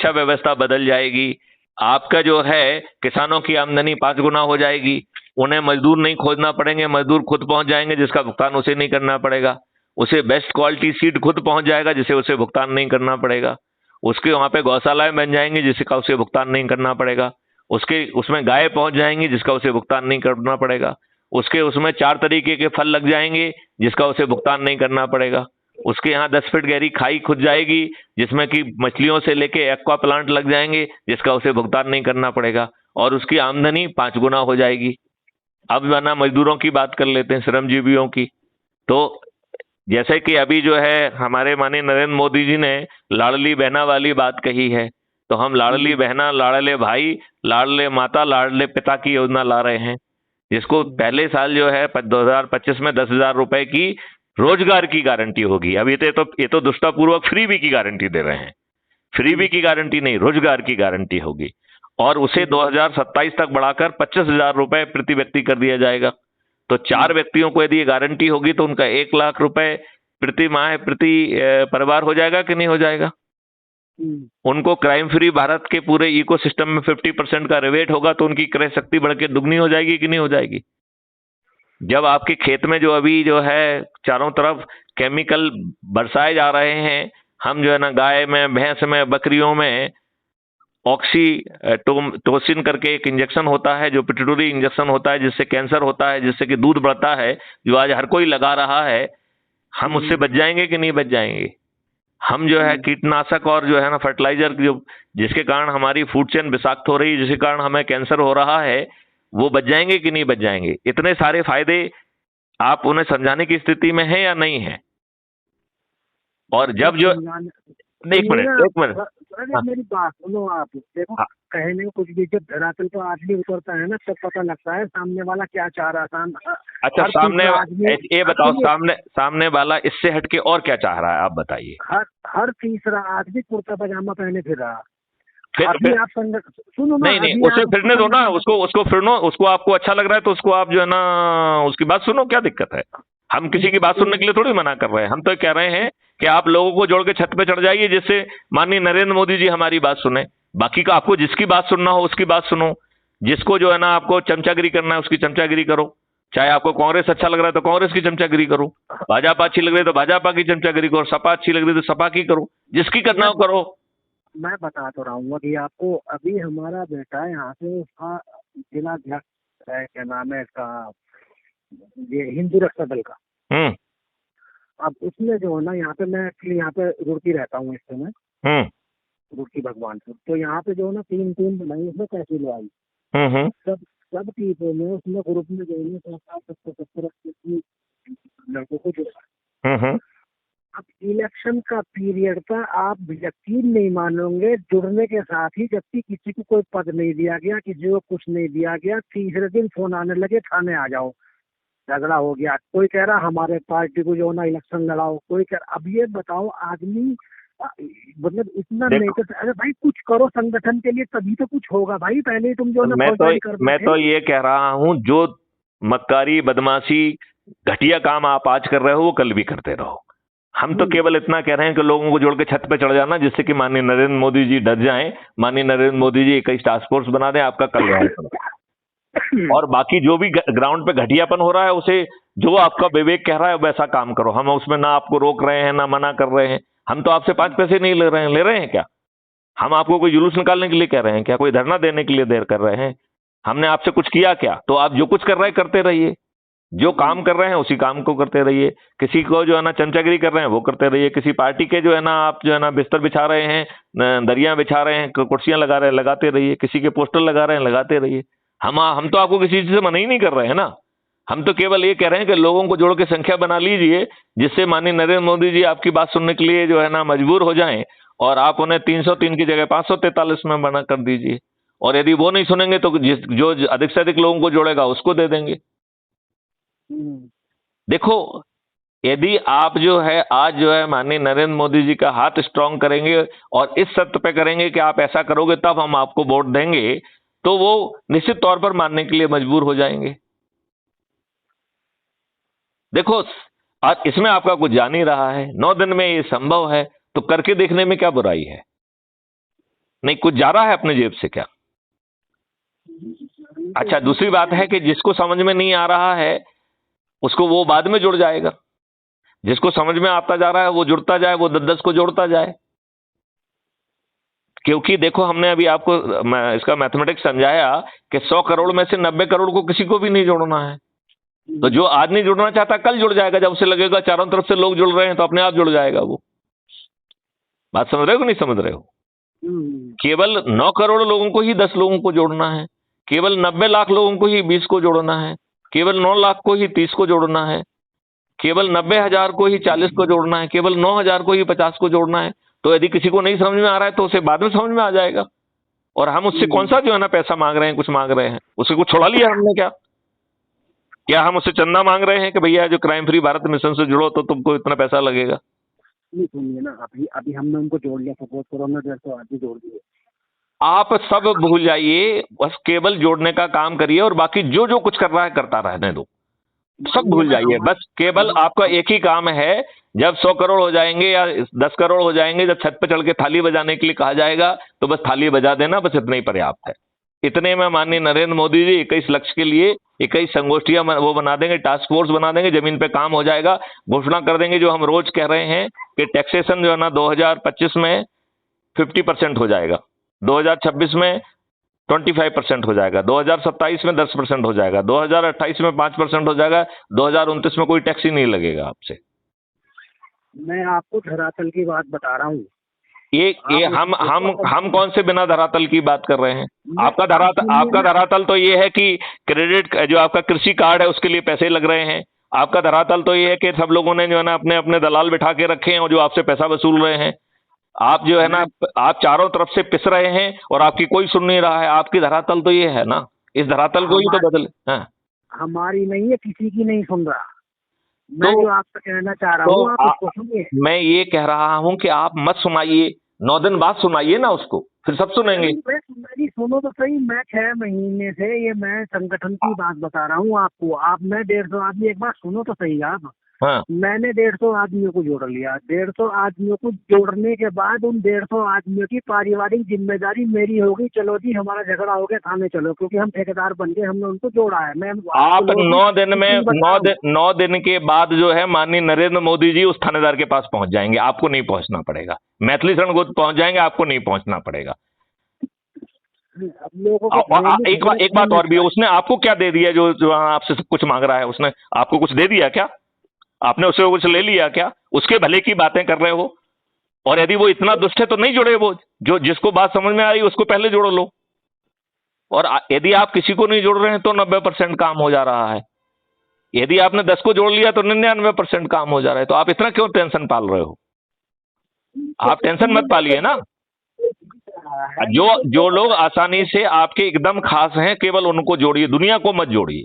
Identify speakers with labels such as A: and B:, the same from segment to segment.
A: शिक्षा व्यवस्था बदल जाएगी, आपका जो है किसानों की आमदनी 5 गुना हो जाएगी, उन्हें मजदूर नहीं खोजना पड़ेंगे, मजदूर खुद पहुंच जाएंगे जिसका भुगतान उसे नहीं करना पड़ेगा, उसे बेस्ट क्वालिटी सीड खुद पहुंच जाएगा जिसे उसे भुगतान नहीं करना पड़ेगा, उसके वहां पे गौशालाएं बन जाएंगी जिसका उसे भुगतान नहीं करना पड़ेगा, उसके उसमें गाय पहुंच जाएंगी जिसका उसे भुगतान नहीं करना पड़ेगा, उसके उसमें 4 तरीके के फल लग जाएंगे जिसका उसे भुगतान नहीं करना पड़ेगा, उसके यहाँ 10 फीट गहरी खाई खुद जाएगी जिसमें कि मछलियों से लेके एक्वा प्लांट लग जाएंगे जिसका उसे भुगतान नहीं करना पड़ेगा, और उसकी आमदनी 5 गुना हो जाएगी। अब बना मजदूरों की बात कर लेते हैं, श्रमजीवियों की। तो जैसे कि अभी जो है हमारे माननीय नरेंद्र मोदी जी ने लाडली बहना वाली बात कही है, तो हम लाडली बहना, लाडले भाई, लाडले माता, लाडले पिता की योजना ला रहे हैं, जिसको पहले साल जो है 2025 में 10,000 रुपए की रोजगार की गारंटी होगी। अब ये तो दुष्टापूर्वक फ्रीबी की गारंटी दे रहे हैं, फ्रीबी की गारंटी नहीं, रोजगार की गारंटी होगी, और उसे 2027 तक बढ़ाकर 25,000 रुपए प्रति व्यक्ति कर दिया जाएगा। तो 4 व्यक्तियों को यदि ये गारंटी होगी तो उनका 1 लाख रुपए प्रति माह प्रति परिवार हो जाएगा कि नहीं हो जाएगा? उनको क्राइम फ्री भारत के पूरे इकोसिस्टम में 50% का रिबेट होगा, तो उनकी क्रय शक्ति बढ़ के दुगनी हो जाएगी कि नहीं हो जाएगी? जब आपके खेत में जो अभी जो है चारों तरफ केमिकल बरसाए जा रहे हैं, हम जो है ना गाय में, भैंस में, बकरियों में ऑक्सीटोसिन करके एक इंजेक्शन होता है, जो पिट्यूटरी इंजेक्शन होता है जिससे कैंसर होता है, जिससे कि दूध बढ़ता है, जो आज हर कोई लगा रहा है, हम उससे बच जाएंगे कि नहीं बच जाएंगे? हम जो है कीटनाशक और जो है ना फर्टिलाइजर जो जिसके कारण हमारी फूड चेन विषाक्त हो रही है, जिसके कारण हमें कैंसर हो रहा है, वो बच जाएंगे कि नहीं बच जाएंगे? इतने सारे फायदे आप उन्हें समझाने की स्थिति में है या नहीं है? और जब जो एक मिनट
B: हाँ। मेरी बात सुनो, आप देखो हाँ। कहने को कुछ भी, जब धरातल पर आदमी उतरता है ना तब पता लगता है सामने वाला क्या चाह रहा था।
A: अच्छा, सामने ये बताओ, सामने वाला इससे हटके और क्या चाह रहा है, आप बताइए।
B: हर तीसरा आदमी कुर्ता पजामा पहने फिर रहा।
A: फिर
B: आप सुनो ना,
A: नहीं उसे फिरने दो ना, उसको फिरनो, उसको आपको अच्छा लग रहा है तो उसको आप जो है ना उसकी बात सुनो, क्या दिक्कत है? हम किसी की बात सुनने के लिए थोड़ी मना कर रहे हैं, हम तो कह रहे हैं कि आप लोगों को जोड़ के छत पे चढ़ जाइए जिससे माननीय नरेंद्र मोदी जी हमारी बात सुने। बाकी का आपको जिसकी बात सुनना हो उसकी बात सुनो, जिसको जो है ना आपको चमचागिरी करना है उसकी चमचागिरी करो, चाहे आपको कांग्रेस अच्छा लग रहा है तो कांग्रेस की चमचागिरी करो, भाजपा अच्छी लग रही है तो भाजपा की चमचागिरी करो, सपा अच्छी लग रही है तो सपा की करो, जिसकी करना हो करो।
B: मैं बता तो रहा हूँ कि आपको, अभी हमारा बेटा यहाँ से उसका जिलाध्यक्ष है, क्या नाम है इसका, ये हिंदू रक्षा दल का। अब उसमें जो है ना, यहाँ पे मैं एक्चुअली यहाँ पे रुड़की रहता हूँ इस समय, रुड़की भगवानपुर, तो यहाँ पे जो है ना 3 टीम बनाई, उसमें तहसील आई, सब टीमों में उसमें ग्रुप में जो है 70 लड़कों को जुड़ा। अब इलेक्शन का पीरियड था, आप यकीन नहीं मानोगे, जुड़ने के साथ ही जबकि किसी को कोई पद नहीं दिया गया, किसी को कुछ नहीं दिया गया, तीसरे दिन फोन आने लगे थाने आ जाओ, झगड़ा हो गया, कोई कह रहा हमारे पार्टी को जो ना इलेक्शन लड़ाओ, कोई कह रहा। अब ये बताओ, आदमी मतलब इतना नहीं कर, अरे भाई कुछ करो संगठन के लिए तभी तो कुछ होगा भाई, पहले ही तुम जो ना
A: मैं तो ये कह रहा हूँ, जो मक्कारी, बदमाशी, घटिया काम आप आज कर रहे हो वो कल भी करते रहो। हम तो केवल इतना कह रहे हैं कि लोगों को जोड़ के छत पे चढ़ जाना, जिससे कि माननीय नरेंद्र मोदी जी डर जाएं, माननीय नरेंद्र मोदी जी एक टास्क फोर्स बना दें, आपका कल्याण। और बाकी जो भी ग्राउंड पे घटियापन हो रहा है उसे, जो आपका विवेक कह रहा है वैसा काम करो, हम उसमें ना आपको रोक रहे हैं ना मना कर रहे हैं। हम तो आपसे 5 पैसे नहीं ले रहे हैं क्या? हम आपको कोई जुलूस निकालने के लिए कह रहे हैं क्या? कोई धरना देने के लिए देर कर रहे हैं? हमने आपसे कुछ किया क्या? तो आप जो कुछ कर रहे हैं करते रहिए, जो काम कर रहे हैं उसी काम को करते रहिए। किसी को जो है ना चमचागिरी कर रहे हैं वो करते रहिए, किसी पार्टी के जो है ना आप जो है ना बिस्तर बिछा रहे हैं, दरियां बिछा रहे हैं, कुर्सियां लगा रहे हैं, लगाते रहिए, किसी के पोस्टर लगा रहे हैं, लगाते रहिए। हम तो आपको किसी चीज से मना ही नहीं कर रहे हैं ना, हम तो केवल ये कह रहे हैं कि लोगों को जोड़ के संख्या बना लीजिए, जिससे माननीय नरेंद्र मोदी जी आपकी बात सुनने के लिए जो है ना मजबूर हो जाएं, और आप उन्हें 303 की जगह 543 में बना कर दीजिए। और यदि वो नहीं सुनेंगे तो जो अधिक से अधिक लोगों को जोड़ेगा उसको दे देंगे। देखो, यदि आप जो है आज जो है माननीय नरेंद्र मोदी जी का हाथ स्ट्रांग करेंगे और इस शर्त पे करेंगे कि आप ऐसा करोगे तब हम आपको वोट देंगे, तो वो निश्चित तौर पर मानने के लिए मजबूर हो जाएंगे। देखो, आज इसमें आपका कुछ जान ही रहा है, 9 दिन में ये संभव है, तो करके देखने में क्या बुराई है? नहीं, कुछ जा रहा है अपने जेब से क्या? अच्छा, दूसरी बात है कि जिसको समझ में नहीं आ रहा है उसको वो बाद में जुड़ जाएगा, जिसको समझ में आता जा रहा है वो जुड़ता जाए, वो 10-10 को जोड़ता जाए। क्योंकि देखो, हमने अभी आपको इसका मैथमेटिक्स समझाया कि 100 करोड़ में से 90 करोड़ को किसी को भी नहीं जोड़ना है। तो जो आज नहीं जुड़ना चाहता कल जुड़ जाएगा, जब उसे लगेगा चारों तरफ से लोग जुड़ रहे हैं तो अपने आप जुड़ जाएगा वो। बात समझ रहे हो कि नहीं समझ रहे हो? केवल 9 करोड़ लोगों को ही 10 लोगों को जोड़ना है, केवल 90 लाख लोगों को ही 20 को जोड़ना है, केवल 9 लाख को ही 30 को जोड़ना है, केवल 90,000 को ही 40 को जोड़ना है, केवल 9,000 को ही 50 को जोड़ना है। तो यदि किसी को नहीं समझ में आ रहा है तो उसे बाद में समझ में आ जाएगा। और हम उससे कौन सा जो है ना पैसा मांग रहे हैं, कुछ मांग रहे हैं? उसे कुछ छोड़ा लिया हमने क्या? क्या हम उससे चंदा मांग रहे हैं कि भैया जो क्राइम फ्री भारत मिशन से जुड़ो तो तुमको इतना पैसा लगेगा?
B: नहीं, सुनिए ना, अभी हमने उनको जोड़ लिया, सपोज करो हमने 150 आदमी जोड़ दिए।
A: आप सब भूल जाइए, बस केवल जोड़ने का काम करिए और बाकी जो जो कुछ कर रहा है करता रहने दो, सब भूल जाइए। बस केवल आपका एक ही काम है, जब 100 करोड़ हो जाएंगे या 10 करोड़ हो जाएंगे, जब छत पे चढ़ के थाली बजाने के लिए कहा जाएगा तो बस थाली बजा देना, बस इतना ही पर्याप्त है। इतने में माननीय नरेंद्र मोदी जी 21 लक्ष्य के लिए 21 संगोष्ठियां वो बना देंगे, टास्क फोर्स बना देंगे, जमीन पे काम हो जाएगा। घोषणा कर देंगे जो हम रोज कह रहे हैं कि टैक्सेशन जो है ना 2025 में 50% हो जाएगा, 2026 में 25% हो जाएगा, 2027 में 10% हो जाएगा, 2028 में 5% हो जाएगा, 2029 में कोई टैक्स ही नहीं लगेगा आपसे।
B: मैं आपको धरातल की बात बता रहा हूँ।
A: ये हम कौन से बिना धरातल की बात कर रहे हैं? आपका धरातल तो ये है कि क्रेडिट जो आपका कृषि कार्ड है उसके लिए पैसे लग रहे हैं। आपका धरातल तो ये है कि सब लोगों ने जो है ना अपने अपने दलाल बिठा के रखे हैं और जो आपसे पैसा वसूल रहे हैं। आप जो है ना, आप चारों तरफ से पिस रहे हैं और आपकी कोई सुन नहीं रहा है। आपकी धरातल तो ये है ना, इस धरातल को ही तो बदले। हाँ,
B: हमारी नहीं है, किसी की नहीं सुन रहा। मैं जो आपसे कहना चाह रहा हूँ आप उसको सुनिए।
A: मैं ये कह रहा हूँ कि आप मत सुनाइए, 9 दिन बाद सुनाइए ना उसको, फिर सब सुनेंगे।
B: मेरी सुनो तो सही, मैं 6 महीने से ये मैं संगठन की बात बता रहा हूँ आपको। आप मैं 150 आदमी, एक बार सुनो तो सही आप।
A: हाँ।
B: मैंने 150 आदमियों को जोड़ लिया। 150 आदमियों को जोड़ने के बाद उन 150 आदमियों की पारिवारिक जिम्मेदारी मेरी होगी। चलो जी हमारा झगड़ा हो गया, थाने चलो, क्योंकि हम ठेकेदार बन गए, हमने उनको जोड़ा है। मैं
A: आप 9 दिन में 9 दिन के बाद जो है माननीय नरेंद्र मोदी जी उस थानेदार के पास पहुंच जाएंगे, आपको नहीं पहुंचना पड़ेगा। मैथिली शरण गुप्त पहुंच जाएंगे, आपको नहीं पहुंचना पड़ेगा। एक बात और भी है, उसने आपको क्या दे दिया जो आपसे सब कुछ मांग रहा है? उसने आपको कुछ दे दिया क्या? आपने उससे कुछ ले लिया क्या? उसके भले की बातें कर रहे हो। और यदि वो इतना दुष्ट है तो नहीं जुड़े, वो जो जिसको बात समझ में आ रही है उसको पहले जोड़ लो। और यदि आप किसी को नहीं जोड़ रहे हैं तो 90% काम हो जा रहा है। यदि आपने 10 को जोड़ लिया तो 99% काम हो जा रहा है। तो आप इतना क्यों टेंशन पाल रहे हो? आप टेंशन मत पालिए ना। जो लोग आसानी से आपके एकदम खास हैं केवल उनको जोड़िए, दुनिया को मत जोड़िए।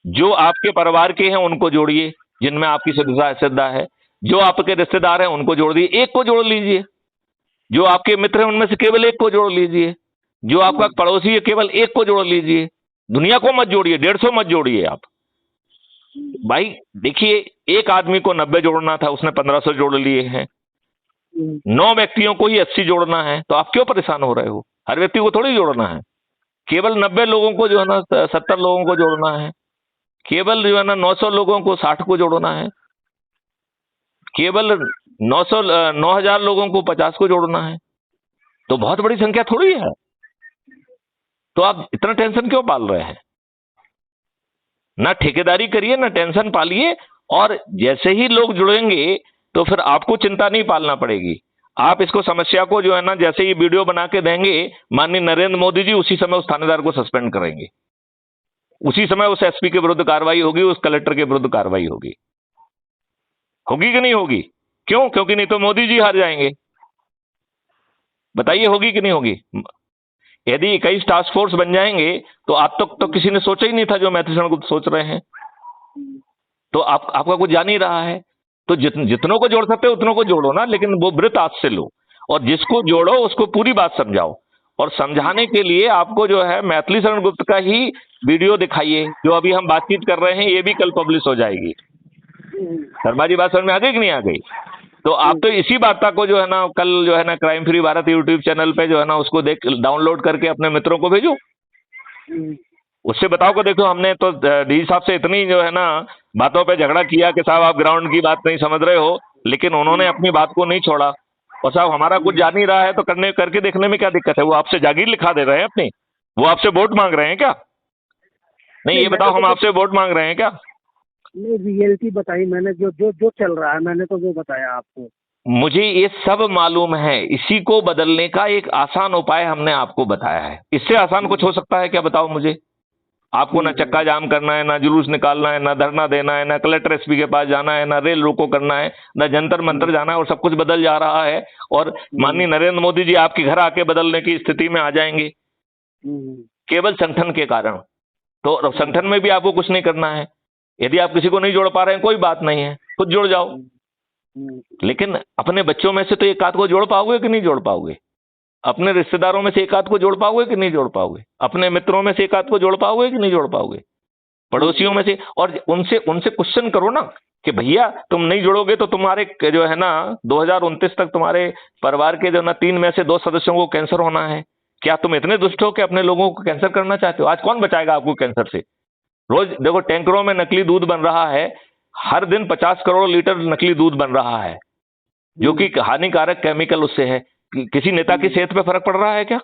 A: जो आपके परिवार के हैं उनको जोड़िए, जिनमें आपकी श्रद्धा है। जो आपके रिश्तेदार हैं उनको जोड़ दिए, एक को जोड़ लीजिए। जो आपके मित्र हैं उनमें से केवल एक को जोड़ लीजिए। जो आपका पड़ोसी है केवल एक को जोड़ लीजिए। दुनिया को मत जोड़िए, 150 मत जोड़िए आप। भाई देखिए, एक आदमी को 90 जोड़ना था, उसने 1500 जोड़ लिए हैं। 9 व्यक्तियों को ही 80 जोड़ना है, तो आप क्यों परेशान हो रहे हो? हर व्यक्ति को थोड़ी जोड़ना है। केवल 90 लोगों को जो है ना 70 लोगों को जोड़ना है। केवल जो है ना 900 लोगों को 60 को जोड़ना है। केवल 9,000 लोगों को 50 को जोड़ना है। तो बहुत बड़ी संख्या थोड़ी है। तो आप इतना टेंशन क्यों पाल रहे हैं? ना ठेकेदारी करिए, ना टेंशन पालिए। और जैसे ही लोग जुड़ेंगे तो फिर आपको चिंता नहीं पालना पड़ेगी। आप इसको समस्या को जो है ना, जैसे ही वीडियो बना के देंगे माननीय नरेंद्र मोदी जी, उसी समय उस थानेदार को सस्पेंड करेंगे। उसी समय उस एसपी के विरुद्ध कार्रवाई होगी, उस कलेक्टर के विरुद्ध कार्रवाई होगी। होगी कि नहीं होगी? क्यों? क्योंकि नहीं तो मोदी जी हार जाएंगे। बताइए होगी कि नहीं होगी? यदि 21 टास्क फोर्स बन जाएंगे तो आज तक तो किसी ने सोचा ही नहीं था जो मैथिली शरण गुप्त सोच रहे हैं। तो आपका कुछ जा नहीं रहा है। तो जितनों को जोड़ सकते हो उतनों को जोड़ो ना, लेकिन वो वृत्त आज से लो। और जिसको जोड़ो उसको पूरी बात समझाओ। और समझाने के लिए आपको जो है मैथिली शरण गुप्त का ही वीडियो दिखाइए। जो अभी हम बातचीत कर रहे हैं ये भी कल पब्लिश हो जाएगी। शर्मा जी बात समझ में आ गई कि नहीं आ गई? तो आप तो इसी वार्ता को जो है ना कल जो है ना crime free Bharat YouTube channel पे जो है ना उसको देख डाउनलोड करके अपने मित्रों को भेजो, उससे बताओ को देखो हमने तो डी साहब से इतनी जो है ना बातों पे झगड़ा किया कि साहब आप ग्राउंड की बात नहीं समझ रहे हो, लेकिन उन्होंने अपनी बात को नहीं छोड़ा। और साहब हमारा कुछ जान ही रहा है तो करके देखने में क्या दिक्कत है? वो आपसे जागीर लिखा दे रहे हैं अपनी, वो आपसे वोट मांग रहे हैं क्या? नहीं ये बताओ, हम आपसे वोट मांग रहे हैं क्या?
B: नहीं, रियलिटी बताई मैंने, जो जो जो चल रहा है मैंने तो वो बताया आपको।
A: मुझे ये सब मालूम है, इसी को बदलने का एक आसान उपाय हमने आपको बताया है। इससे आसान कुछ हो सकता है क्या, बताओ मुझे? आपको ना चक्का जाम करना है, ना जुलूस निकालना है, ना धरना देना है, ना कलेक्टर एसपी के पास जाना है, ना रेल रोको करना है, ना जंतर मंतर जाना है, और सब कुछ बदल जा रहा है। और माननीय नरेंद्र मोदी जी आपके घर आके बदलने की स्थिति में आ जाएंगे केवल संगठन के कारण। तो संगठन में भी आपको कुछ नहीं करना है। यदि आप किसी को नहीं जोड़ पा रहे हैं कोई बात नहीं है, खुद जुड़ जाओ। लेकिन अपने बच्चों में से तो एक आध को जोड़ पाओगे कि नहीं जोड़ पाओगे? अपने रिश्तेदारों में से एक आध को जोड़ पाओगे कि नहीं जोड़ पाओगे? अपने मित्रों में से एक आध को जोड़ पाओगे कि नहीं जोड़ पाओगे? पड़ोसियों में से। और उनसे उनसे क्वेश्चन करो ना कि भैया तुम नहीं जुड़ोगे तो तुम्हारे जो है ना 2029 तक तुम्हारे परिवार के जो ना 3 में से 2 सदस्यों को कैंसर होना है। क्या तुम इतने दुष्ट हो कि अपने लोगों को कैंसर करना चाहते हो? आज कौन बचाएगा आपको कैंसर से? रोज देखो टैंकरों में नकली दूध बन रहा है, हर दिन 50 करोड़ लीटर नकली दूध बन रहा है, जो कि हानिकारक केमिकल उससे है। किसी नेता की सेहत पे फर्क पड़ रहा है क्या?